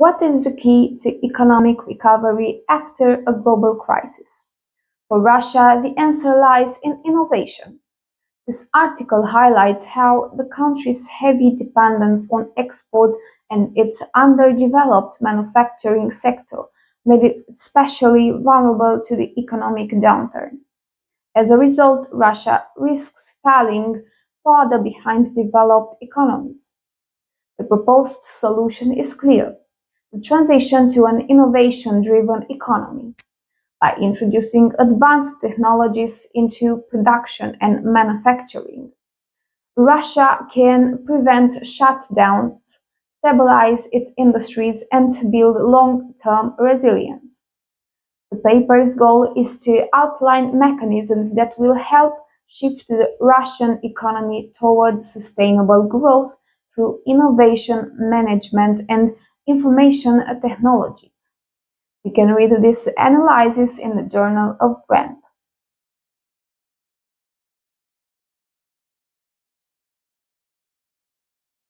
What is the key to economic recovery after a global crisis? For Russia, the answer lies in innovation. This article highlights how the country's heavy dependence on exports and its underdeveloped manufacturing sector made it especially vulnerable to the economic downturn. As a result, Russia risks falling farther behind developed economies. The proposed solution is clear: the transition to an innovation-driven economy. By introducing advanced technologies into production and manufacturing, Russia can prevent shutdowns, stabilize its industries, and build long-term resilience. The paper's goal is to outline mechanisms that will help shift the Russian economy towards sustainable growth through innovation management and information technologies. You can read this analysis in the Journal of Brand.